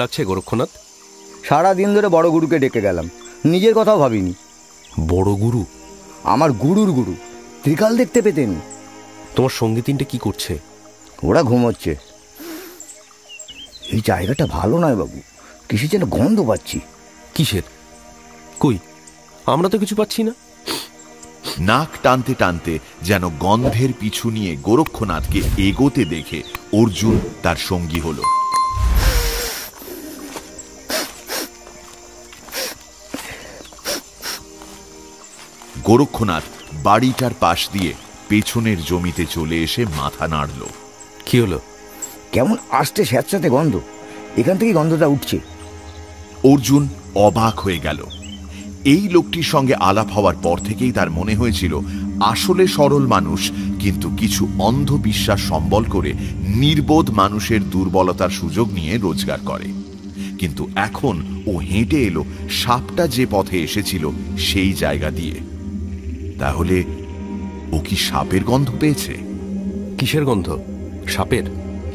লাগছে গোরক্ষনাথ? সারা দিন ধরে বড় গুরুকে ডেকে গেলাম, নিজের কথাও ভাবিনি। বড় গুরু? আমার গুরুর গুরু, ত্রিকাল দেখতে পেতেন। তোমার সঙ্গী তিনটে কি করছে? ওরা ঘুমোচ্ছে। এই জায়গাটা ভালো নয় বাবু, কিসে যেন গন্ধ পাচ্ছি। কিসের? কই, আমরা তো কিছু পাচ্ছি না। নাক টানতে টানতে যেন গন্ধের পিছু নিয়ে গোরক্ষনাথকে এগোতে দেখে অর্জুন তার সঙ্গী হল। গোরক্ষনাথ বাড়িটার পাশ দিয়ে পেছনের জমিতে চলে এসে মাথা নাড়ল। কি হলো? কেমন আসতে স্যাঁতস্যাঁতে গন্ধ, এখান থেকে গন্ধটা উঠছে। অর্জুন অবাক হয়ে গেল। এই লোকটির সঙ্গে আলাপ হওয়ার পর থেকেই তার মনে হয়েছিল আসলে সরল মানুষ, কিন্তু কিছু অন্ধবিশ্বাস সম্বল করে নির্বোধ মানুষের দুর্বলতার সুযোগ নিয়ে রোজগার করে। কিন্তু এখন ও হেঁটে এলো সাপটা যে পথে এসেছিল সেই জায়গা দিয়ে। তাহলে ও কি সাপের গন্ধ পেয়েছে? কিসের গন্ধ? সাপের?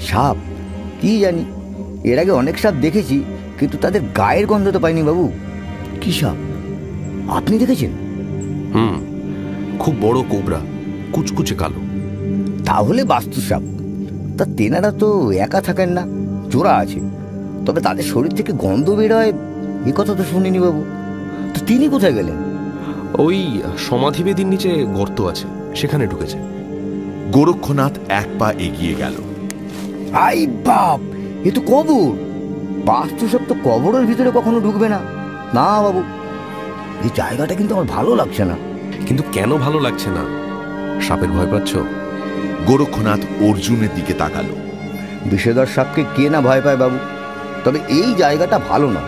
সাপ? কি জানি, এর আগে অনেক সাপ দেখেছি, কিন্তু তাদের গায়ের গন্ধ তো পাইনি বাবু। কি সাপ আপনি দেখেছেন? খুব বড় কোবরা, কুচকুচে কালো। তাহলে বাস্তু সাপ। তা তেনারা তো একা থাকেন না, জোড়া আছে। তবে তাদের শরীর থেকে গন্ধ বেরোয় এ কথা তো শুনিনি বাবু। তো তিনি কোথায় গেলেন? ওই সমাধিবেদীর নিচে গর্ত আছে, সেখানে ঢুকেছে। গোরক্ষনাথ এক পা এগিয়ে গেল। আই বাপ, এ তো কবর। বাস্তু সাপ তো কবরের ভিতরে কখনো ঢুকবে না। না বাবু, এই জায়গাটা কিন্তু আমার ভালো লাগছে না। কিন্তু কেন ভালো লাগছে না? সাপের ভয় পাচ্ছ? গোরক্ষনাথ অর্জুনের দিকে তাকালো। বিষধর সাপকে কে না ভয় পায় বাবু, তবে এই জায়গাটা ভালো না।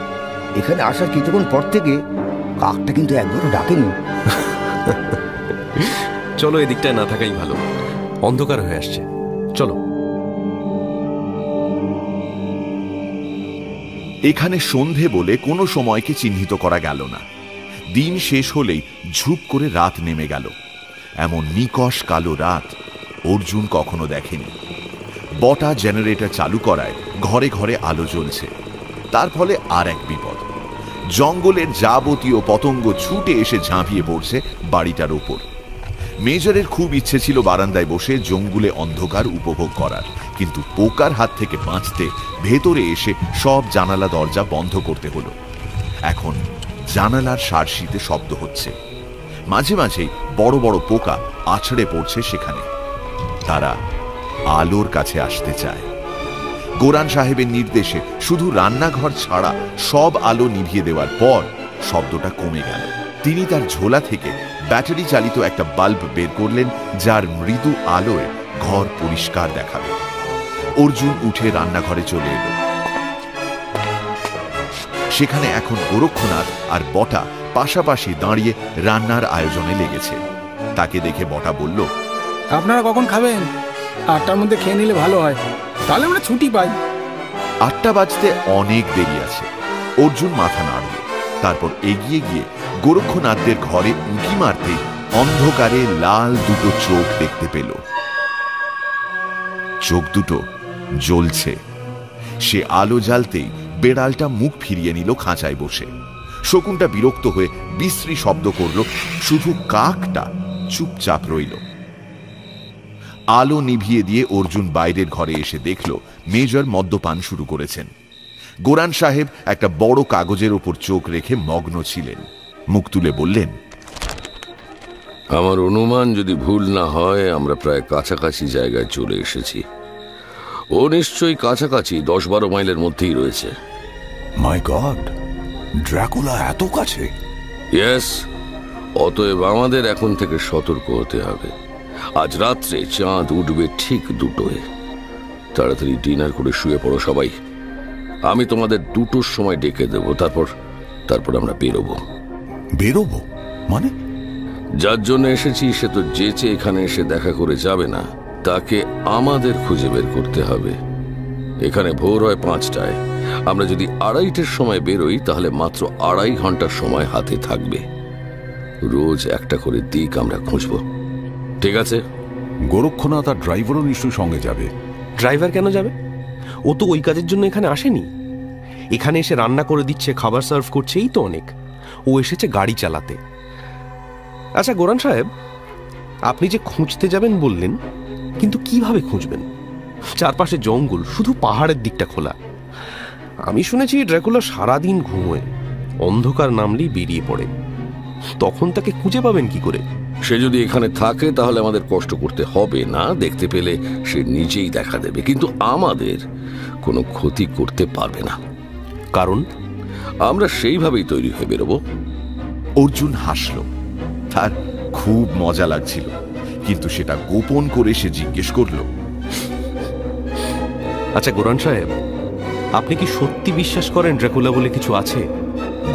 এখানে আসার কিছুক্ষণ পর থেকে কাকটা কিন্তু একবারও ডাকেনি। চলো, এদিকটায় না থাকাই ভালো, অন্ধকার হয়ে আসছে। চলো। এখানে সন্ধে বলে কোনো সময়কে চিহ্নিত করা গেল না। দিন শেষ হলেই ঝুপ করে রাত নেমে গেল। এমন নিকষ কালো রাত অর্জুন কখনো দেখেনি। বটা জেনারেটর চালু করায় ঘরে ঘরে আলো জ্বলছে। তার ফলে আর এক বিপদ, জঙ্গলের যাবতীয় পতঙ্গ ছুটে এসে ঝাঁপিয়ে পড়ছে বাড়িটার ওপর। মেজরের খুব ইচ্ছে ছিল বারান্দায় বসে জঙ্গলে অন্ধকার উপভোগ করার, কিন্তু পোকার হাত থেকে বাঁচতে ভেতরে এসে সব জানালা দরজা বন্ধ করতে হলো। এখন জানালার সারশিতে শব্দ হচ্ছে, মাঝে মাঝে বড় বড় পোকা আছড়ে পড়ছে সেখানে। তারা আলোর কাছে আসতে চায়। গোরান সাহেবের নির্দেশে শুধু রান্নাঘর ছাড়া সব আলো নিভিয়ে দেওয়ার পর শব্দটা কমে গেল। তিনি তার ঝোলা থেকে ব্যাটারি চালিত একটা বাল্ব বের করলেন, যার মৃদু আলোয় ঘর পরিষ্কার দেখাবে। অর্জুন উঠে রান্নাঘরে চলে এলো। সেখানে এখন গোরক্ষনাথ আর বটা পাশাপাশি দাঁড়িয়ে রান্নার আয়োজনে লেগেছে। তাকে দেখে বটা বলল, আপনারা কখন খাবেন? 8টার মধ্যে খেয়ে নিলে ভালো হয়, তাহলে আমরা ছুটি পাই। 8টা বাজতে অনেক দেরি আছে। অর্জুন মাথা নাড়ল, তারপর এগিয়ে গিয়ে গোরক্ষনাথদের ঘরে উঁকি মারতে অন্ধকারে লাল দুটো চোখ দেখতে পেল। চোখ দুটো জ্বলছে। সে আলো জ্বালতেই বেড়ালটা মুখ ফিরিয়ে নিল খাঁচায় বসে। শকুনটা বিরক্ত হয়ে বিশ্রী শব্দ করল, শুধু কাকটা চুপচাপ রইল। আলো নিভিয়ে দিয়ে অর্জুন বাইরের ঘরে এসে দেখল মেজর মদ্যপান শুরু করেছেন। গোরান সাহেব একটা বড় কাগজের ওপর চোখ রেখে মগ্ন ছিলেন। মুখ তুলে বললেন, আমার অনুমান যদি ভুল না হয়, আমরা প্রায় কাছাকাছি জায়গায় চলে এসেছি। ও নিশ্চয়ই কাছাকাছি 10-12 মাইলের মধ্যেই রয়েছে। মাই গড, ড্রাকুলা এত কাছে? ইয়েস। অতএব আমাদের এখন থেকে সতর্ক হতে হবে। আজ রাত্রে চাঁদ উঠবে ঠিক 2টোয়। তাড়াতাড়ি ডিনার করে শুয়ে পড়ো সবাই। আমি তোমাদের 2টোর সময় ডেকে দেব, তারপর আমরা বেরোবো। বেরোবো মানে? যার জন্য এসেছি সে তো যেচে এখানে এসে দেখা করে যাবে না, তাকে আমাদের খুঁজে বের করতে হবে। এখানে ভোর হয় 5টায়। আমরা যদি 2:30-এর সময় বেরোই, তাহলে মাত্র 2.5 ঘন্টার সময় হাতে থাকবে। রোজ একটা করে দিক আমরা খুঁজব, ঠিক আছে? গোরক্ষনাথ আর ড্রাইভারও নিশ্চয়ই সঙ্গে যাবে। ড্রাইভার কেন যাবে? ও তো ওই কাজের জন্য এখানে আসেনি। এখানে এসে রান্না করে দিচ্ছে, খাবার সার্ভ করছে, এই তো অনেক। ও এসেছে গাড়ি চালাতে। আচ্ছা গোরান সাহেব, আপনি যে খুঁজতে যাবেন বললেন, কিন্তু কিভাবে খুঁজবেন? চারপাশে জঙ্গল, শুধু পাহাড়ের দিকটা খোলা। আমি শুনেছি ড্রাকুলা সারাদিন ঘুমোয়, অন্ধকার নামলেই বেরিয়ে পড়ে। তখন তাকে খুঁজে পাবেন কি করে? সে যদি এখানে থাকে তাহলে আমাদের কষ্ট করতে হবে না, দেখতে পেলে সে নিজেই দেখা দেবে, কিন্তু আমাদের কোনো ক্ষতি করতে পারবে না। কারণ আমরা সেইভাবেই তৈরি হয়ে বেরোবো। অর্জুন হাসল। তার খুব মজা লাগছিল, কিন্তু সেটা গোপন করে সে জিজ্ঞেস করল, আচ্ছা গোরান সাহেব, আপনি কি সত্যি বিশ্বাস করেন ড্রাকুলা বলে কিছু আছে?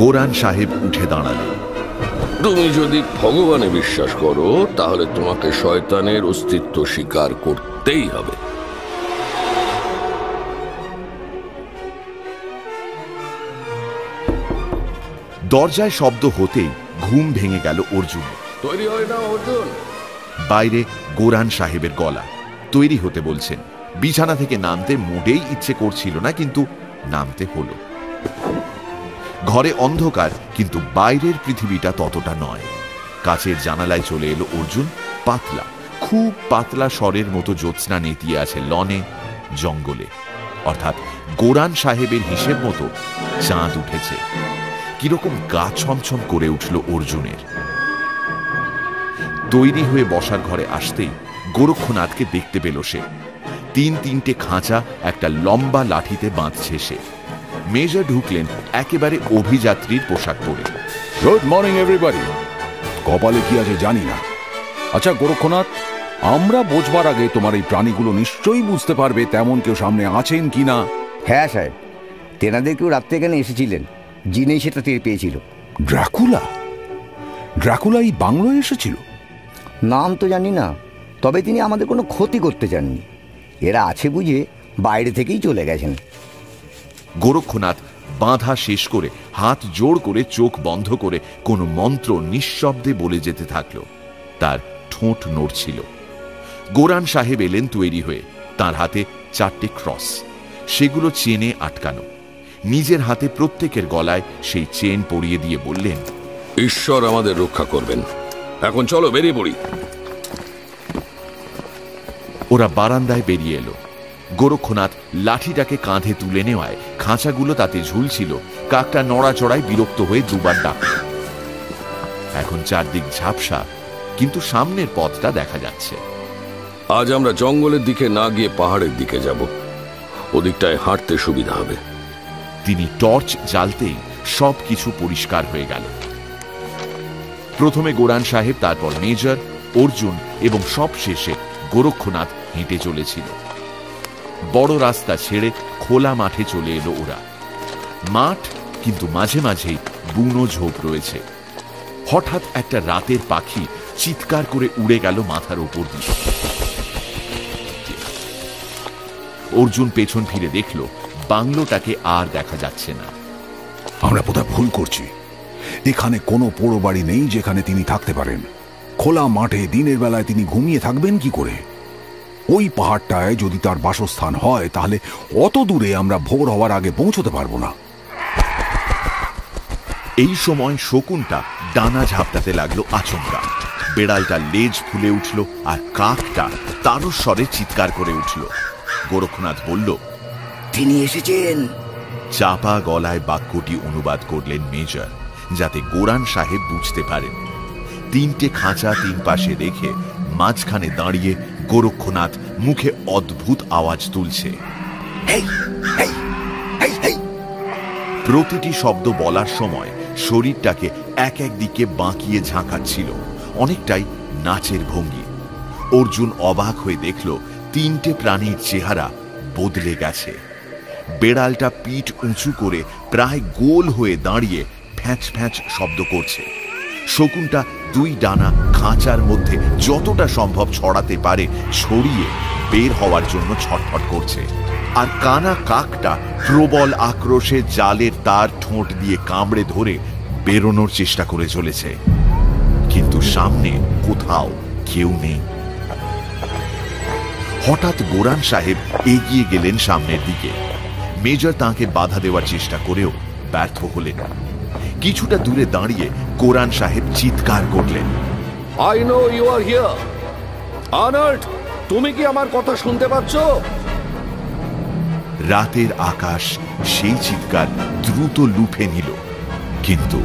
গোরান সাহেব উঠে দাঁড়ালেন। তুমি যদি ভগবানে বিশ্বাস করো তাহলে তোমাকে শয়তানের অস্তিত্ব স্বীকার করতেই হবে। দরজায় শব্দ হতেই ঘুম ভেঙে গেল অর্জুন। তৈরি হয় না অর্জুন? বাইরে গোরান সাহেবের গলা। তৈরি হতে বলছেন। বিছানা থেকে নামতে মোটেই ইচ্ছে করছিল না, কিন্তু নামতে হলো। ঘরে অন্ধকার, কিন্তু বাইরের পৃথিবীটা ততটা নয়। কাছের জানালায় চলে এলো অর্জুন। পাতলা, খুব পাতলা স্বরের মতো জ্যোৎস্না নেতিয়ে আছে লনে, জঙ্গলে। অর্থাৎ গোরান সাহেবের হিসেব মতো চাঁদ উঠেছে। কিরকম গা ছমছম করে উঠল অর্জুনের। তৈরি হয়ে বসার ঘরে আসতেই গোরক্ষনাথকে দেখতে পেল সে। তিনটে খাঁচা একটা লম্বা লাঠিতে বাঁধছে সে। মেজর ঢুকলেন একেবারে অভিযাত্রীর পোশাক পরে। Good morning everybody. কপালে কি আছে জানি না। আচ্ছা গোরক্ষনাথ, আমরা বোঝবার আগে তোমার এই প্রাণীগুলো নিশ্চয়ই বুঝতে পারবে তেমন কেউ সামনে আছেন কিনা। হ্যাঁ সাহেব, তেনাদের কেউ রাত্রে এখানে এসেছিলেন, যিনি সেটা টের পেয়েছিল। ড্রাকুলা? ড্রাকুলা এই বাংলোয় এসেছিল? নাম তো জানি না, তবে তিনি আমাদের কোনো ক্ষতি করতে চাননি। এরা আছে বুঝে বাইরে থেকেই চলে গেছেন। গোরক্ষনাথ বাঁধা শেষ করে হাত জোড় করে চোখ বন্ধ করে কোনো মন্ত্র নিঃশব্দে বলে যেতে থাকলো। তার ঠোঁট নড়ছিল। গোরান সাহেব এলেন তৈরি হয়ে, তার হাতে 4টে ক্রস, সেগুলো চেনে আটকানো। নিজের হাতে প্রত্যেকের গলায় সেই চেন পরিয়ে দিয়ে বললেন, ঈশ্বর আমাদের রক্ষা করবেন। এখন চলো বেরিয়ে পড়ি। ওরা বারান্দায় বেরিয়ে এলো। গোরক্ষনাথ লাঠিটাকে কাঁধে তুলে নেওয়ায় খাঁচাগুলো তাতে ঝুলছিল। কাকটা নড়াচড়ায় বিরক্ত হয়ে দুবার ডাকল। এখন চারদিক ঝাপসা, কিন্তু সামনের পথটা দেখা যাচ্ছে। আজ আমরা জঙ্গলের দিকে না গিয়ে পাহাড়ের দিকে যাব, ওদিকটায় হাঁটতে সুবিধা হবে। তিনি টর্চ জ্বালতেই সবকিছু পরিষ্কার হয়ে গেল। প্রথমে গোরান সাহেব, তারপর মেজর, অর্জুন এবং সবশেষে গোরক্ষনাথ হেঁটে চলেছিল। বড় রাস্তা ছেড়ে খোলা মাঠে চলে এলো ওরা। মাঠ, কিন্তু মাঝে মাঝেই বুনো ঝোপ রয়েছে। হঠাৎ একটা রাতের পাখি চিৎকার করে উড়ে গেল মাথার উপর দিয়ে। অর্জুন পেছন ফিরে দেখল বাংলোটাকে আর দেখা যাচ্ছে না। আমরা বোধহয় ভুল করছি। এখানে কোনো পোড়ো বাড়ি নেই যেখানে তিনি থাকতে পারেন। খোলা মাঠে দিনের বেলায় তিনি ঘুমিয়ে থাকবেন কি করে? ওই পাহাড়টায় যদি তার বাসস্থান হয় তাহলে অত দূরে আমরা ভোর হওয়ার আগে পৌঁছতে পারবো না। এই সময় শকুনটা ডানা ঝাপটাতে লাগলো আচমকা। বেড়ালটা লেজ ফুলে উঠল আর কাকটা তারস্বরে চিৎকার করে উঠল। গোরক্ষনাথ বলল, তিনি এসেছেন। চাপা গলায় বাক্যটি অনুবাদ করলেন মেজর, যাতে গোরান সাহেব বুঝতে পারেন। 3টে খাঁচা 3 পাশে রেখে মাঝখানে দাঁড়িয়ে গোরক্ষনাথ মুখে অদ্ভুত আওয়াজ তুলছে। প্রতিটি শব্দ বলার সময় শরীরটাকে এক এক দিকে বাঁকিয়ে ঝাঁকাচ্ছিল, অনেকটাই নাচের ভঙ্গি। অর্জুন অবাক হয়ে দেখল 3টে প্রাণীর চেহারা বদলে গেছে। বেড়ালটা পিঠ উঁচু করে প্রায় গোল হয়ে দাঁড়িয়ে ফ্যাঁচ ফ্যাঁচ শব্দ করছে। শকুনটা 2 ডানা খাঁচার মধ্যে যতটা সম্ভব ছড়াতে পারে ছড়িয়ে বের হওয়ার জন্য ছটফট করছে। আর কানা কাকটা প্রবল আক্রোশে জালের তার ঠোঁট দিয়ে কামড়ে ধরে বেরোনোর চেষ্টা করে চলেছে, কিন্তু সামনে কোথাও কেউ নেই। হঠাৎ গোরান সাহেব এগিয়ে গেলেন সামনের দিকে। মেজর তাঁকে বাধা দেওয়ার চেষ্টা করেও ব্যর্থ হলেন। কিছুটা দূরে দাঁড়িয়ে কোরআন সাহেব চিৎকার করলেন, I know you are here. Arnold, তুমি কি আমার কথা শুনতে পাচ্ছ? রাতের আকাশ সেই চিৎকার দ্রুত লুফে নিল, কিন্তু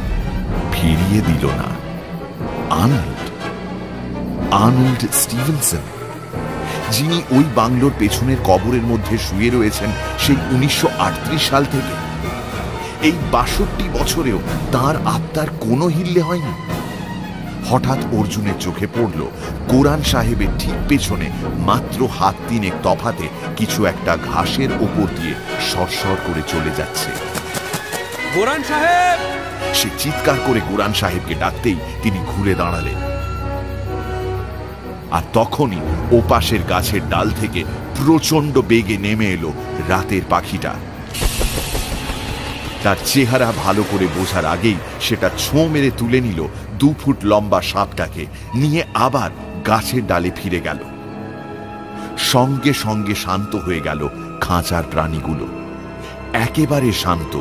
ফিরিয়ে দিল না। আর্নল্ড স্টিভেনসন, যিনি ওই বাংলোর পেছনের কবরের মধ্যে শুয়ে রয়েছেন সেই 1938 সাল থেকে। এই 62 বছরেও তার আত্মার কোনো হিল্লে হয়নি। হঠাৎ অর্জুনের চোখে পড়ল কোরআন সাহেবের ঠিক পেছনে মাত্র হাত তিনেক তফাতে কিছু একটা ঘাসের ওপর দিয়ে সরসর করে চলে যাচ্ছে। কোরআন সাহেব! সে চিৎকার করে কোরআন সাহেবকে ডাকতেই তিনি ঘুরে দাঁড়ালেন। আর তখনই ওপাশের গাছের ডাল থেকে প্রচন্ড বেগে নেমে এলো রাতের পাখিটা। তার চেহারা ভালো করে বোঝার আগেই সেটা ছোঁ মেরে তুলে নিল 2 ফুট লম্বা সাপটাকে, নিয়ে আবার গাছের ডালে ফিরে গেল। সঙ্গে সঙ্গে শান্ত হয়ে গেল খাঁচার প্রাণীগুলো, একেবারে শান্ত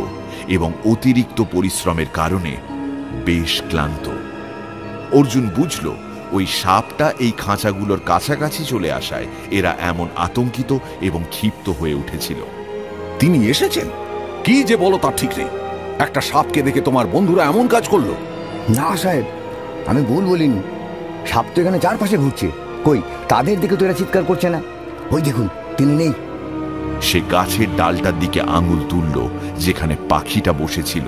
এবং অতিরিক্ত পরিশ্রমের কারণে বেশ ক্লান্ত। অর্জুন বুঝল ওই সাপটা এই খাঁচাগুলোর কাছাকাছি চলে আসায় এরা এমন আতঙ্কিত এবং ক্ষিপ্ত হয়ে উঠেছিল। তিনি এসেছেন? কি যে বলো তার ঠিক নেই। একটা সাপকে দেখে তোমার বন্ধুরা এমন কাজ করলো? না সাহেব, আমি ভুল বলিনি। সাপ তো এখানে চারপাশে ঘুরছে, কই তাদের দিকে তো এরা চিৎকার করছে না। ওই দেখুন, তিনি নেই। সে গাছের ডালটার দিকে আঙুল তুলল যেখানে পাখিটা বসেছিল।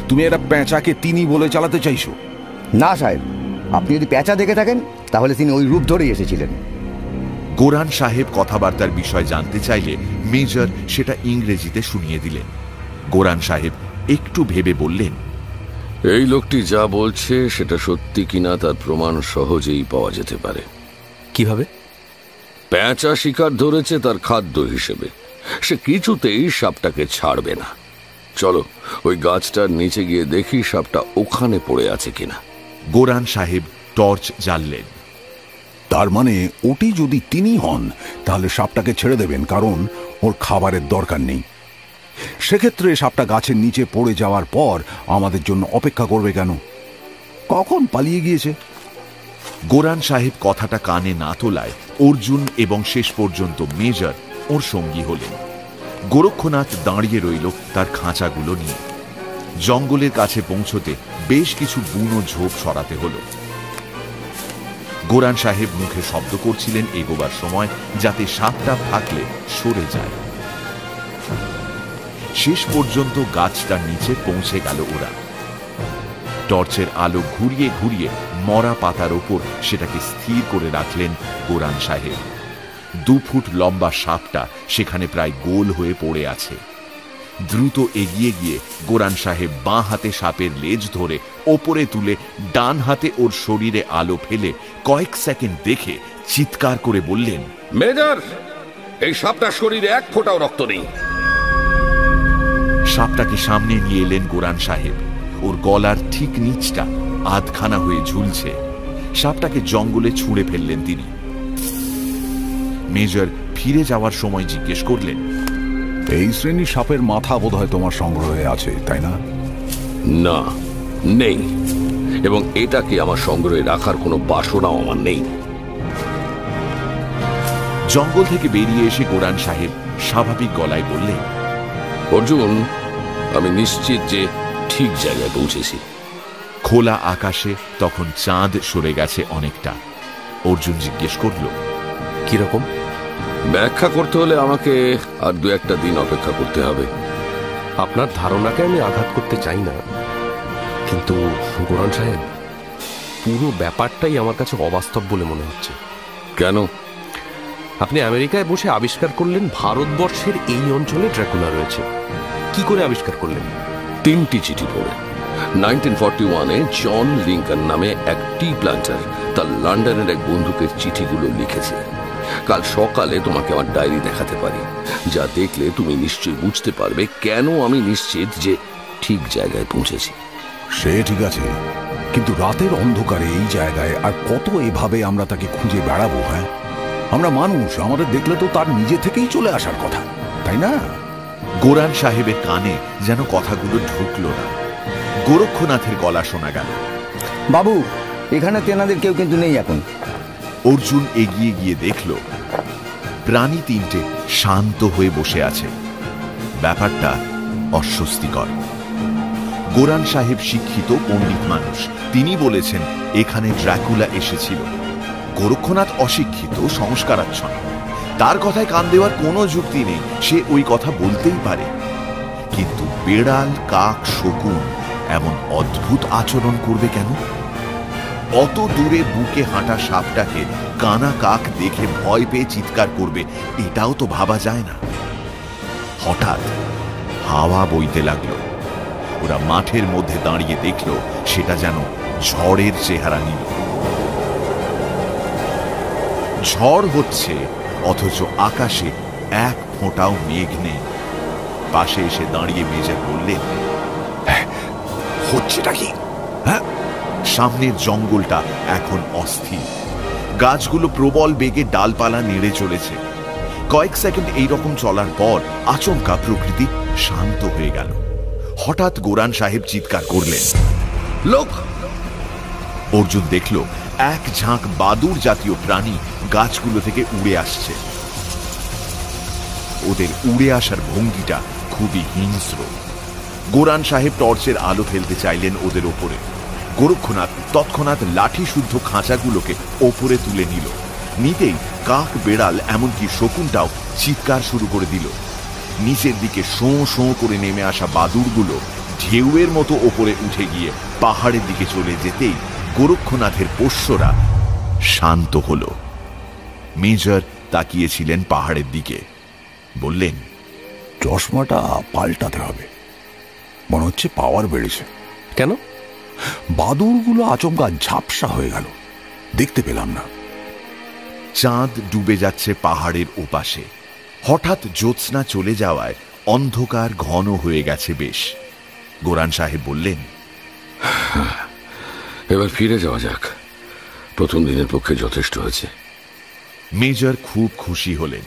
তুমি এরা পেঁচাকে তিনি বলে চালাতে চাইছো? না সাহেব, আপনি যদি পেঁচা দেখে থাকেন তাহলে তিনি ওই রূপ ধরেই এসেছিলেন। কোরআন সাহেব কথাবার্তার বিষয় জানতে চাইলে মেজর সেটা ইংরেজিতে শুনিয়ে দিলেন। কোরআন সাহেব একটু ভেবে বললেন, এই লোকটি যা বলছে সেটা সত্যি কিনা তার প্রমাণ সহজেই পাওয়া যেতে পারে। কিভাবে? পেঁচা শিকার ধরেছে তার খাদ্য হিসেবে, সে কিছুতেই সাপটাকে ছাড়বে না। চলো ওই গাছটার নিচে গিয়ে দেখি সাপটা ওখানে পড়ে আছে কিনা। কোরআন সাহেব টর্চ জ্বাললেন। তার মানে ওটি যদি তিনি হন তাহলে সাপটাকে ছেড়ে দেবেন, কারণ ওর খাবারের দরকার নেই। সেক্ষেত্রে সাপটা গাছের নিচে পড়ে যাওয়ার পর আমাদের জন্য অপেক্ষা করবে কেন? কখন পালিয়ে গিয়েছে? কোরআন সাহেব কথাটা কানে না তোলায় অর্জুন এবং শেষ পর্যন্ত মেজর ওর সঙ্গী হলেন। গোরক্ষনাথ দাঁড়িয়ে রইল তার খাঁচাগুলো নিয়ে। জঙ্গলের কাছে পৌঁছতে বেশ কিছু বুনো ঝোপ সরাতে হলো। কোরআন সাহেব মুখে শব্দ করছিলেন এগোবার সময়, যাতে সাপটা থাকলে সরে যায়। শেষ পর্যন্ত গাছটার নিচে পৌঁছে গেল ওরা। টর্চের আলো ঘুরিয়ে ঘুরিয়ে মরা পাতার ওপর সেটাকে স্থির করে রাখলেন কোরআন সাহেব। 2 ফুট লম্বা সাপটা সেখানে প্রায় গোল হয়ে পড়ে আছে। দ্রুত এগিয়ে গিয়ে কোরআন সাহেব বাঁ হাতে সাপের লেজ ধরে ওপরে তুলে ডান হাতে ওর শরীরে আলো ফেলে কয়েক সেকেন্ড দেখে চিৎকার করে বললেন, মেজর, এই সাপটার শরীরে 1 ফোঁটাও রক্ত নেই। সাপটাকে সামনে নিয়ে এলেন কোরআন সাহেব। ওর গলার ঠিক নিচটা আধখানা হয়ে ঝুলছে। সাপটাকে জঙ্গলে ছুঁড়ে ফেললেন তিনি। মেজর ফিরে যাওয়ার সময় জিজ্ঞেস করলেন, এই শ্রেণীর সাপের মাথা বোধহয় তোমার সংগ্রহে আছে, তাই না? না, নেই, এবং এটাকে আমার সংগ্রহে রাখার কোনো বাসনাও আমার নেই। জঙ্গল থেকে বেরিয়ে এসে কোরআন সাহেব স্বাভাবিক গলায় বললেন, অর্জুন, আমি নিশ্চিত যে ঠিক জায়গায় পৌঁছেছি। খোলা আকাশে তখন চাঁদ সরে গেছে অনেকটা। অর্জুন জিজ্ঞেস করল, কিরকম? ব্যাখ্যা করতে হলে আমাকে আর 2-1 দিন অপেক্ষা করতে হবে। আপনার ধারণাকে আমি আঘাত করতে চাই না, কিন্তু কোরআন সাহেব, পুরো ব্যাপারটাই আমার কাছে অবাস্তব বলে মনে হচ্ছে। কেন? আপনি আমেরিকায় বসে আবিষ্কার করলেন ভারতবর্ষের এই অঞ্চলে ড্রাকুলা রয়েছে। কি করে আবিষ্কার করলেন? 3টি চিঠি পড়ে। 1941-এ জন লিঙ্কন নামে এক টি প্ল্যান্টার তার লন্ডনের এক বন্ধুকে চিঠিগুলো লিখেছে। কাল সকালে তোমাকে আমার ডায়েরি দেখাতে পারি, যা দেখলে তুমি নিশ্চয়ই বুঝতে পারবে কেন আমি নিশ্চিত যে ঠিক জায়গায় পৌঁছেছি। সে ঠিক আছে, কিন্তু রাতের অন্ধকারে এই জায়গায় আর কত এভাবে আমরা তাকে খুঁজে বেড়াবো? হ্যাঁ, আমরা মানুষ, আমাদের দেখলে তো তার নিজে থেকেই চলে আসার কথা, তাই না? গোরান সাহেবের কানে যেন কথাগুলো ঢুকল না। গোরক্ষনাথের গলা শোনা গেল, বাবু, এখানে তেনাদের কেউ কিন্তু নেই এখন। অর্জুন এগিয়ে গিয়ে দেখল প্রাণী তিনটে শান্ত হয়ে বসে আছে। ব্যাপারটা অস্বস্তিকর। গোরান সাহেব শিক্ষিত পণ্ডিত মানুষ, তিনি বলেছেন এখানে ড্রাকুলা এসেছিল। গোরক্ষনাথ অশিক্ষিত, সংস্কারাচ্ছন্ন, তার কথায় কান দেওয়ার কোনো যুক্তি নেই, সে ওই কথা বলতেই পারে। কিন্তু বেড়াল, কাক, শকুন এমন অদ্ভুত আচরণ করবে কেন? অত দূরে বুকে হাঁটা সাপটাকে কানা কাক দেখে ভয় পেয়ে চিৎকার করবে, এটাও তো ভাবা যায় না। হঠাৎ হাওয়া বইতে লাগলো। ওরা মাঠের মধ্যে দাঁড়িয়ে দেখল সেটা যেন ঝড়ের চেহারা নিল। ঝড় হচ্ছে, অথচ আকাশে এক ফোঁটাও মেঘ নেই। পাশে এসে দাঁড়িয়ে মেজর বললেন, হচ্ছেটা কি? হ্যাঁ, সামনের জঙ্গলটা এখন অস্থির। গাছগুলো প্রবল বেগে ডালপালা নেড়ে চলেছে। কয়েক সেকেন্ড এইরকম চলার পর আচমকা প্রকৃতি শান্ত হয়ে গেল। হঠাৎ গোরান সাহেব চিৎকার করলেন, লোক! অর্জুন দেখল এক ঝাঁক বাদুড় জাতীয় প্রাণী গাছগুলো থেকে উড়ে আসছে। ওদের উড়ে আসার ভঙ্গিটা খুবই হিংস্র। গোরান সাহেব টর্চের আলো ফেলতে চাইলেন ওদের ওপরে। গোরক্ষনাথ তৎক্ষণাৎ লাঠি শুদ্ধ খাঁচাগুলোকে ওপরে তুলে নিল। নিতেই কাক, বেড়াল, এমনকি শকুনটাও চিৎকার শুরু করে দিল। নিচের দিকে শোঁ শোঁ করে নেমে আসা বাদুড়গুলো ঢেউয়ের মতো ওপরে উঠে গিয়ে পাহাড়ের দিকে চলে যেতেই গোরক্ষনাথের পোষ্যরা শান্ত হল। মেজর তাকিয়েছিলেন পাহাড়ের দিকে, বললেন, চশমাটা পাল্টাতে হবে, মনে হচ্ছে পাওয়ার বেড়েছে। কেন? বাদুড়গুলো আচমকা ঝাপসা হয়ে গেল, দেখতে পেলাম না। চাঁদ ডুবে যাচ্ছে পাহাড়ের ওপাশে। হঠাৎ জ্যোৎস্না চলে যাওয়ায় অন্ধকার ঘন হয়ে গেছে বেশ। গোরান সাহেব বললেন, এবার ফিরে যাওয়া যাক, প্রথম দিনের পক্ষে যথেষ্ট হয়েছে। মেজর খুব খুশি হলেন।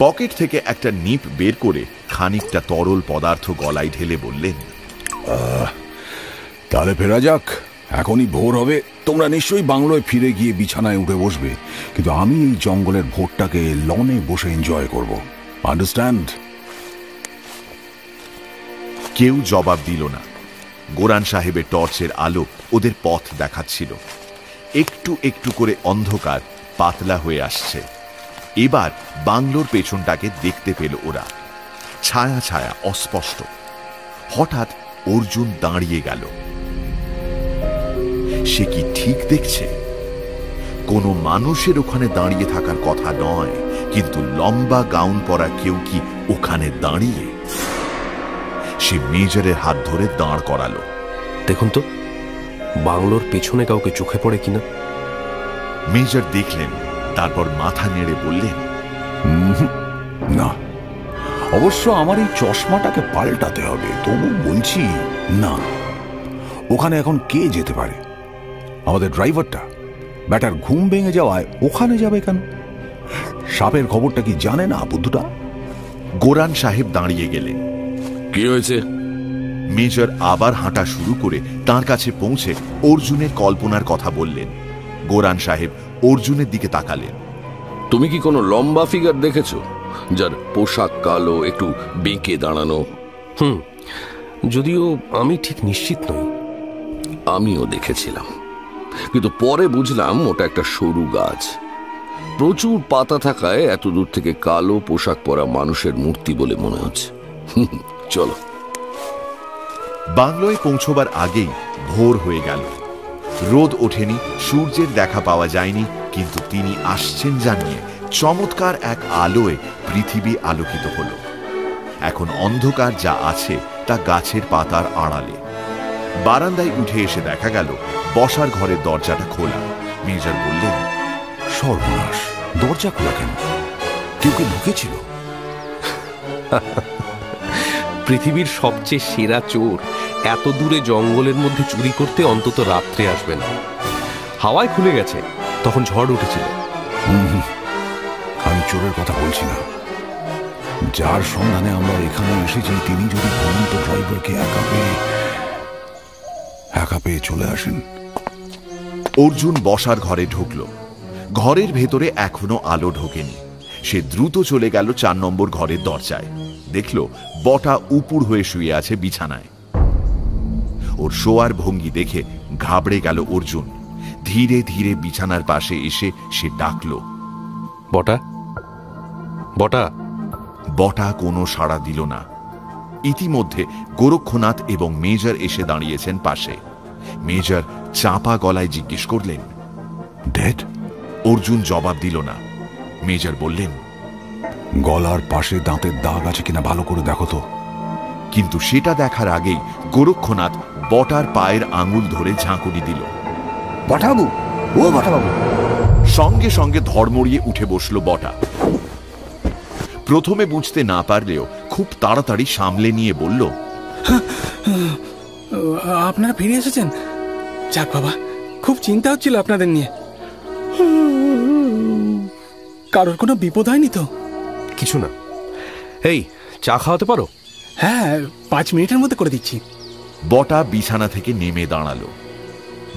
পকেট থেকে একটা নিপ বের করে খানিকটা তরল পদার্থ গলায় ঢেলে বললেন, তাহলে ফেরা যাক, এখনই ভোর হবে। তোমরা নিশ্চয়ই বাংলোয় ফিরে গিয়ে বিছানায় উঠে বসবে, কিন্তু আমি এই জঙ্গলের ভোরটাকে লনে বসে এনজয় করব। আন্ডারস্ট্যান্ড? কেউ জবাব দিল না। গোরান সাহেবের টর্চের আলো ওদের পথ দেখাচ্ছিল। একটু একটু করে অন্ধকার পাতলা হয়ে আসছে। এবার বাংলোর পেছনটাকে দেখতে পেল ওরা। ছায়া ছায়া, অস্পষ্ট। হঠাৎ অর্জুন দাঁড়িয়ে গেল। সে কি ঠিক দেখছে? কোনো মানুষের ওখানে দাঁড়িয়ে থাকার কথা নয়, কিন্তু লম্বা গাউন পরা কেউ কি ওখানে দাঁড়িয়ে? সে মেজরের হাত ধরে দাঁড় করালো। দেখুন তো, বাংলোর পেছনে কাউকে চোখে পড়ে কিনা। মেজর দেখলেন, তারপর মাথা নেড়ে বললেন, না, অবশ্য আমার এই চশমাটাকে পাল্টাতে হবে। তবু বলছি না, ওখানে এখন কে যেতে পারে? আমাদের ড্রাইভারটা ব্যাটার ঘুম ভেঙে যাওয়ায় ওখানে যাবে কেন? সাপের খবরটা কি জানে না বুদ্ধুটা? গোরান সাহেব দাঁড়িয়ে গেলেন। কি হয়েছে? মেজর আবার হাঁটা শুরু করে তার কাছে পৌঁছে অর্জুনের কল্পনার কথা বললেন। গোরান সাহেব অর্জুনের দিকে তাকালেন। তুমি কি কোনো লম্বা ফিগার দেখেছো, যার পোশাক কালো, একটু বেঁকে দাঁড়ানো? যদিও আমি ঠিক নিশ্চিত নই। আমিও দেখেছিলাম, কিন্তু পরে বুঝলাম ওটা একটা সরু গাছ। প্রচুর পাতা থাকায় এত দূর থেকে কালো পোশাক পরা মানুষের মূর্তি বলে মনে হচ্ছে। চলো। বাংলোয় পৌঁছবার আগেই ভোর হয়ে গেল। রোদ ওঠেনি, সূর্যের দেখা পাওয়া যায়নি, কিন্তু তিনি আসছেন জানিয়ে চমৎকার এক আলোয় পৃথিবী আলোকিত হল। এখন অন্ধকার যা আছে তা গাছের পাতার আড়ালে। বারান্দায় উঠে এসে দেখা গেল বসার ঘরের দরজাটা খোলা। মেজর বললেন, সর্বনাশ, দরজা খোলা কেন? কেউ কি ঢুকেছিল? পৃথিবীর সবচেয়ে সেরা চোর এত দূরে জঙ্গলের মধ্যে চুরি করতে অন্তত রাত্রে আসবে না। হাওয়ায় খুলে গেছে, তখন ঝড় উঠেছিল। চোরের কথা বলছি না। যার সন্ধানে আমরা এখানে এসেছি তিনি যদি ঘুমন্ত ড্রাইভারকে একা পেয়ে চলে আসেন। অর্জুন বসার ঘরে ঢুকল। ঘরের ভেতরে এখনো আলো ঢোকেনি। সে দ্রুত চলে গেল 4 নম্বর ঘরের দরজায়। দেখল বটা উপুড় হয়ে শুয়ে আছে বিছানায়। ওর শোয়ার ভঙ্গি দেখে ঘাবড়ে গেল অর্জুন। ধীরে ধীরে বিছানার পাশে এসে সে ডাকল, বটা, বটা। বটা কোনো সাড়া দিল না। ইতিমধ্যে গোরক্ষনাথ এবং মেজর এসে দাঁড়িয়েছেন পাশে। মেজর চাপা গলায় জিজ্ঞেস করলেন, ডেড? অর্জুন জবাব দিল না। মেজর বললেন, গলার পাশে দাঁতের দাগ আছে কিনা ভালো করে দেখো তো। কিন্তু সেটা দেখার আগেই গোরক্ষনাথ বটার পায়ের আঙুল ধরে ঝাঁকুনি দিল। বটাবাবু, ও বটাবাবু! সঙ্গে সঙ্গে ধড়মড়িয়ে উঠে বসল বটা। প্রথমে বুঝতে না পারলেও খুব তাড়াতাড়ি সামলে নিয়ে বলল, আপনারা ফিরে এসেছেন? যাক বাবা, খুব চিন্তা হচ্ছিল আপনাদের নিয়ে। কারোর কোনো বিপদ হয়নি তো? কিছু না। এই, চা খাওয়াতে পারো? হ্যাঁ, 5 মিনিটের মধ্যে করে দিচ্ছি। বটা বিছানা থেকে নেমে দাঁড়ালো।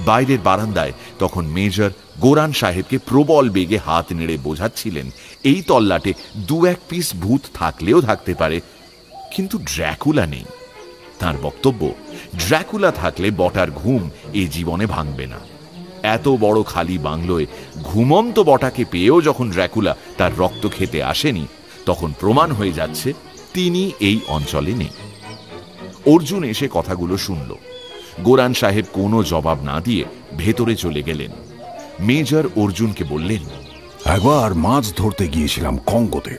বাইরের বারান্দায় তখন মেজর গোরান সাহেবকে প্রবল বেগে হাত নেড়ে বোঝাচ্ছিলেন এই তল্লাটে 2-1 পিস ভূত থাকলেও থাকতে পারে, কিন্তু ড্র্যাকুলা নেই। তার বক্তব্য, ড্র্যাকুলা থাকলে বটার ঘুম এই জীবনে ভাঙবে না। এত বড় খালি বাংলোয় ঘুমন্ত বটাকে পেয়েও যখন ড্র্যাকুলা তার রক্ত খেতে আসেনি, তখন প্রমাণ হয়ে যাচ্ছে তিনি এই অঞ্চলে নেই। অর্জুন এসে কথাগুলো শুনল। গোরান সাহেব কোনো জবাব না দিয়ে ভেতরে চলে গেলেন। মেজর অর্জুনকে বললেন, একবার মাছ ধরতে গিয়েছিলাম কঙ্গোতে।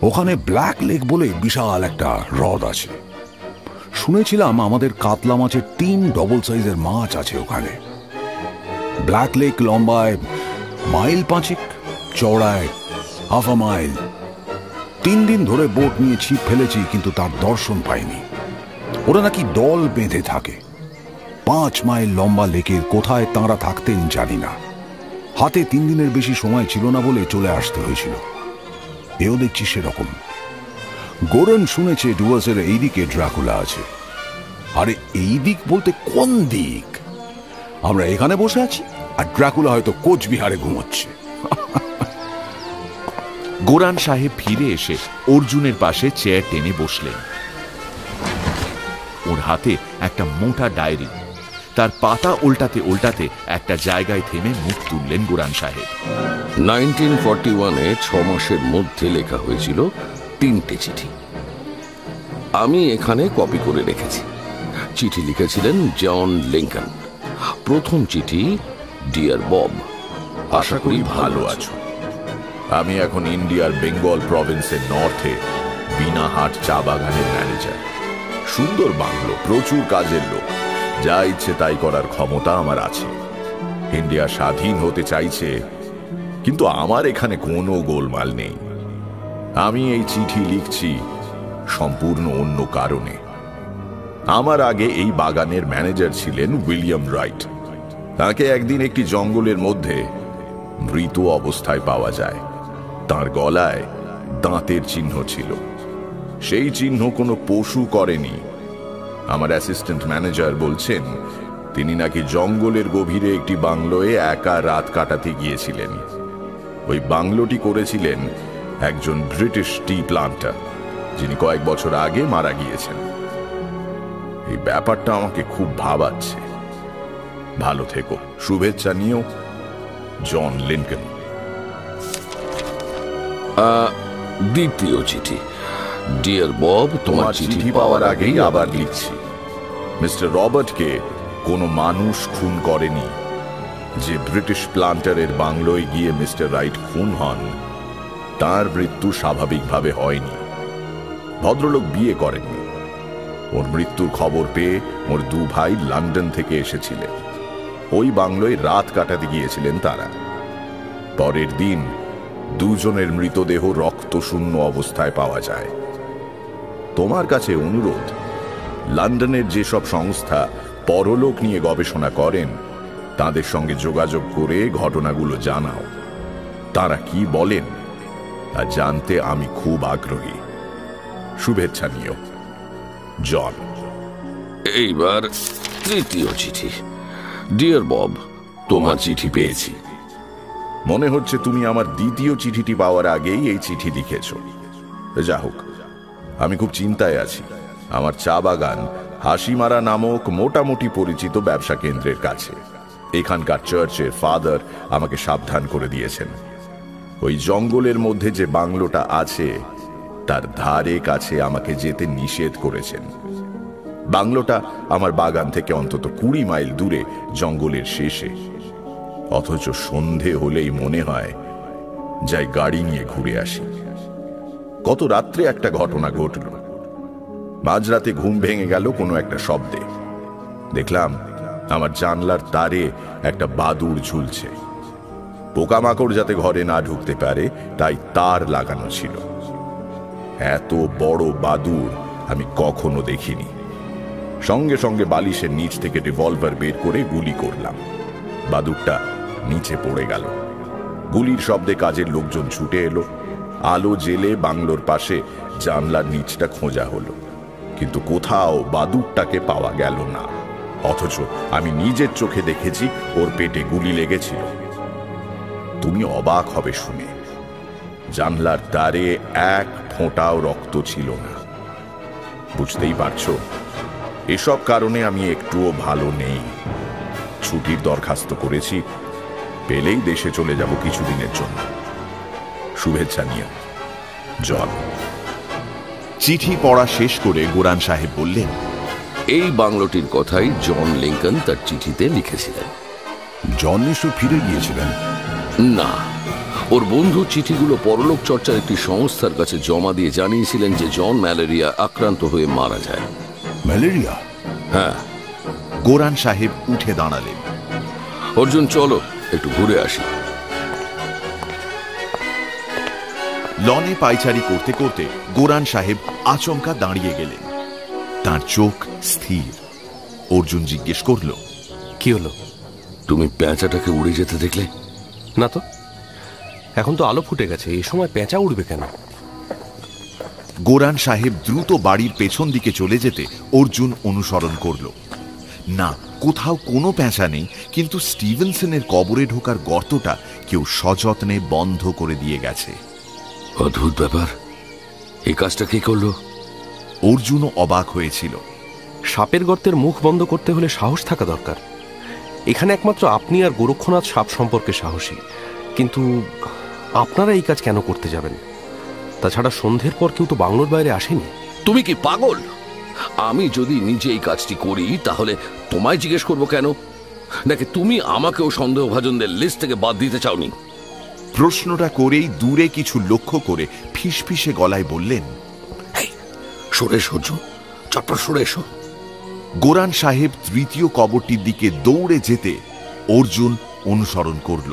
ওখানে ব্ল্যাক লেক বলে বিশাল একটা হ্রদ আছে। শুনেছিলাম আমাদের কাতলা মাছের 3 ডবল সাইজের মাছ আছে ওখানে। ব্ল্যাক লেক লম্বায় 5 মাইল, চওড়ায় 1/2 মাইল। 3 দিন ধরে বোট নিয়ে ছিপ ফেলেছি, কিন্তু তার দর্শন পাইনি। ওরা নাকি দল বেঁধে থাকে। 5 মাইল লম্বা লেকের কোথায় তাঁরা থাকতেন জানি না। হাতে 3 দিনের বেশি সময় ছিল না বলে চলে আসতে হয়েছিল। এও দেখছি সেরকম। গোরন শুনেছে ডুয়ার্সের এই দিকে ড্রাকুলা আছে। আরে এই দিক বলতে কোন দিক? আমরা এখানে বসে আছি আর ড্রাকুলা হয়তো কোচবিহারে ঘুমোচ্ছে। গোরান সাহেব ফিরে এসে অর্জুনের পাশে চেয়ার টেনে বসলেন। ওর হাতে একটা মোটা ডায়েরি। তার পাতা উল্টাতে উল্টাতে একটা জায়গায় থেমে মুখ তুললেন গোরান সাহেব। 1941-এ 6 মাসের মধ্যে লেখা হয়েছিল 3টে চিঠি। আমি এখানে কপি করে রেখেছি। চিঠি লিখেছিলেন জন লিঙ্কন। প্রথম চিঠি, ডিয়ার বব, আশা করি ভালো আছো। আমি এখন ইন্ডিয়ার বেঙ্গল প্রভিন্সের নর্থে বিনাহাট চা বাগানের ম্যানেজার। সুন্দর বাংলো, প্রচুর কাজের লোক, যা ইচ্ছে তাই করার ক্ষমতা আমার আছে। ইন্ডিয়া স্বাধীন হতে চাইছে, কিন্তু আমার এখানে কোনো গোলমাল নেই। আমি এই চিঠি লিখছি সম্পূর্ণ অন্য কারণে। আমার আগে এই বাগানের ম্যানেজার ছিলেন উইলিয়াম রাইট। তাকে একদিন একটি জঙ্গলের মধ্যে মৃত অবস্থায় পাওয়া যায়। তার গলায় দাঁতের চিহ্ন ছিল। সেই চিহ্ন কোনো পশু করেনি। আমার অ্যাসিস্ট্যান্ট ম্যানেজার বলছেন তিনি নাকি জঙ্গলের গভীরে একটি বাংলোয় একা রাত কাটাতে গিয়েছিলেন। ওই বাংলোটি করেছিলেন একজন ব্রিটিশ টি প্লান্টার, যিনি কয়েক বছর আগে মারা গিয়েছেন। এই ব্যাপারটা আমাকে খুব ভাবাচ্ছে। ভালো থেকো। শুভেচ্ছা নিও, জন লিঙ্কন। দ্বিতীয় চিঠি, ডিয়ার বব, তোমার চিঠি পাওয়ার আগেই আবার লিখছি। মিস্টার রবার্টকে কোনো মানুষ খুন করেনি। যে ব্রিটিশ প্লান্টারের বাংলোয় গিয়ে মিস্টার রাইট খুন হন, তার মৃত্যু স্বাভাবিকভাবে হয়নি। ভদ্রলোক বিয়ে করেননি। ওর মৃত্যুর খবর পেয়ে ওর 2 ভাই লন্ডন থেকে এসেছিলেন। ওই বাংলোয় রাত কাটাতে গিয়েছিলেন তারা। পরের দিন 2 জনের মৃতদেহ রক্তশূন্য অবস্থায় পাওয়া যায়। তোমার কাছে অনুরোধ, লন্ডনের যেসব সংস্থা পরলোক নিয়ে গবেষণা করেন তাদের সঙ্গে যোগাযোগ করে ঘটনাগুলো জানাও। তারা কি বলেন আর জানতে আমি খুব আগ্রহী। শুভেচ্ছা নিও, জন। এইবার তৃতীয় চিঠি। ডিয়ার বব, তোমার চিঠি পেয়েছি। মনে হচ্ছে তুমি আমার দ্বিতীয় চিঠিটি পাওয়ার আগেই এই চিঠি লিখেছ। যা হোক, আমি খুব চিন্তায় আছি। আমার চা বাগান হাসিমারা নামক মোটামুটি পরিচিত ব্যবসা কেন্দ্রের কাছে। এখানকার চার্চের ফাদার আমাকে সাবধান করে দিয়েছেন, ওই জঙ্গলের মধ্যে যে বাংলোটা আছে তার ধারে কাছে আমাকে যেতে নিষেধ করেছেন। বাংলোটা আমার বাগান থেকে অন্তত 20 মাইল দূরে জঙ্গলের শেষে। অথচ সন্ধে হলেই মনে হয় যাই গাড়ি নিয়ে ঘুরে আসি। গত রাত্রে একটা ঘটনা ঘটল। মাঝরাতে ঘুম ভেঙে গেল কোনো একটা শব্দে। দেখলাম আমার জানলার তারে একটা বাদুড় ঝুলছে। পোকামাকড় যাতে ঘরে না ঢুকতে পারে তাই তার লাগানো ছিল। এত বড় বাদুড় আমি কখনো দেখিনি। সঙ্গে সঙ্গে বালিশের নিচ থেকে রিভলভার বের করে গুলি করলাম। বাদুড়টা নিচে পড়ে গেল। গুলির শব্দে কাজের লোকজন ছুটে এলো। আলো জেলে বাংলোর পাশে জানলার নিচটা খোঁজা হলো, কিন্তু কোথাও বাদুড়টাকে পাওয়া গেল না। অথচ আমি নিজের চোখে দেখেছি ওর পেটে গুলি লেগেছিল। তুমি অবাক হবে শুনে, জানলার তারে এক ফোঁটাও রক্ত ছিল না। বুঝতেই পারছো, এসব কারণে আমি একটুও ভালো নেই। ছুটির দরখাস্ত করেছি, পেলেই দেশে চলে যাব কিছুদিনের জন্য। শুভেচ্ছা নিও, জন। চিঠি পড়া শেষ করে গোরান সাহেব বললেন, এই বাংলোটির কথাই জন লিঙ্কন তার চিঠিতে লিখেছিলেন। জন নিশ্চয় ফিরে গিয়েছিলেন? না, ওর বন্ধু চিঠিগুলো পরলোক চর্চার একটি সংস্থার কাছে জমা দিয়ে জানিয়েছিলেন যে জন ম্যালেরিয়া আক্রান্ত হয়ে মারা যায়। ম্যালেরিয়া? হ্যাঁ। গোরান সাহেব উঠে দাঁড়ালেন। অর্জুন, চলো একটু ঘুরে আসি। লনে পায়চারি করতে করতে গোরান সাহেব আচমকা দাঁড়িয়ে গেলেন। তার চোখ স্থির। অর্জুন জিজ্ঞেস করল, কি হলো? তুমি পেঁচাটাকে উড়ে যেতে দেখলে? না তো, এখন তো আলো ফুটে গেছে, এই সময় পেঁচা উড়বে কেন? গোরান সাহেব দ্রুত বাড়ির পেছন দিকে চলে যেতে অর্জুন অনুসরণ করল। না, কোথাও কোনো পেঁচা নেই, কিন্তু স্টিভেনসনের কবরে ঢোকার গর্তটা কেউ সযত্নে বন্ধ করে দিয়ে গেছে। অদ্ভুত ব্যাপার, এই কাজটা কে করলো? অর্জুনও অবাক হয়েছিল। সাপের গর্তের মুখ বন্ধ করতে হলে সাহস থাকা দরকার। এখানে একমাত্র আপনি আর গোরক্ষনাথ সাপ সম্পর্কে সাহসী, কিন্তু আপনারা এই কাজ কেন করতে যাবেন? তাছাড়া সন্ধ্যের পর কেউ তো বাংলোর বাইরে আসেনি। তুমি কি পাগল? আমি যদি নিজে এই কাজটি করি তাহলে তোমায় জিজ্ঞেস করবো কেন? নাকি তুমি আমাকেও সন্দেহভাজনদের লিস্ট থেকে বাদ দিতে চাওনি? প্রশ্নটা করেই দূরে কিছু লক্ষ্য করে ফিসফিসে গলায় বললেন, সরে এসো অর্জুন, চটপট সরে এসো। গোরান সাহেব তৃতীয় কবরটির দিকে দৌড়ে যেতে অর্জুন অনুসরণ করল।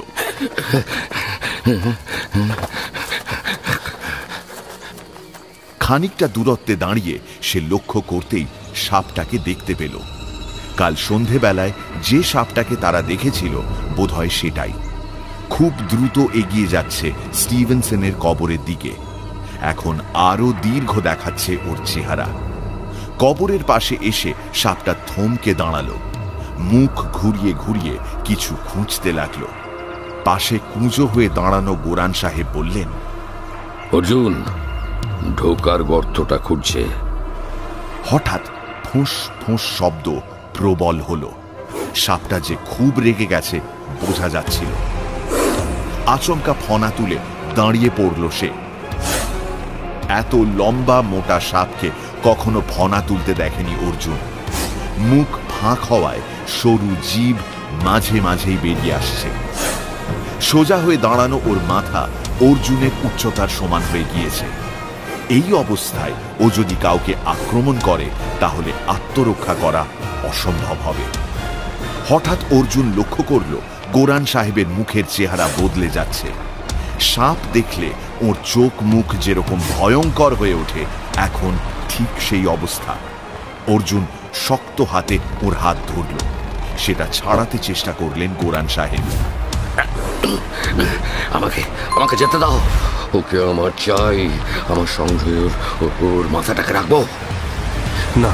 খানিকটা দূরত্বে দাঁড়িয়ে সে লক্ষ্য করতেই সাপটাকে দেখতে পেল। কাল সন্ধেবেলায় যে সাপটাকে তারা দেখেছিল বোধহয় সেটাই। খুব দ্রুত এগিয়ে যাচ্ছে স্টিভেনসনের কবরের দিকে। এখন আরো দীর্ঘ দেখাচ্ছে ওর চেহারা। কবরের পাশে এসে সাপটা থমকে দাঁড়ালো। মুখ ঘুরিয়ে ঘুরিয়ে কিছু খুঁজতে লাগলো। পাশে কুঁজো হয়ে দাঁড়ানো গোরান সাহেব বললেন, অর্জুন, ঢোকার গর্তটা খুঁজছে। হঠাৎ ফোঁস ফোঁস শব্দ প্রবল হলো। সাপটা যে খুব রেগে গেছে বোঝা যাচ্ছিল। আচমকা ফনা তুলে দাঁড়িয়ে পড়ল সে। এত লম্বা মোটা সাপকে কখনো ফনা তুলতে দেখেনি অর্জুন। মুখ ফাঁক হওয়ায় সরু জিভ মাঝে মাঝেই বেরিয়ে আসছে। সোজা হয়ে দাঁড়ানো ওর মাথা অর্জুনের উচ্চতার সমান হয়ে গিয়েছে। এই অবস্থায় ও যদি কাউকে আক্রমণ করে তাহলে আত্মরক্ষা করা অসম্ভব হবে। হঠাৎ অর্জুন লক্ষ্য করল গোরান সাহেবের মুখের চেহারা বদলে যাচ্ছে। সাপ দেখলে ওর চোখ মুখ যেরকম ভয়ঙ্কর হয়ে ওঠে, এখন ঠিক সেই অবস্থা। অর্জুন শক্ত হাতে ওর হাত ধরল। সেটা ছাড়াতে চেষ্টা করলেন গোরান সাহেব। আমাকে যেতে দাও, ওকে আমার চাই, আমার সঙ্গে ওর মাথাটাকে রাখবো। না,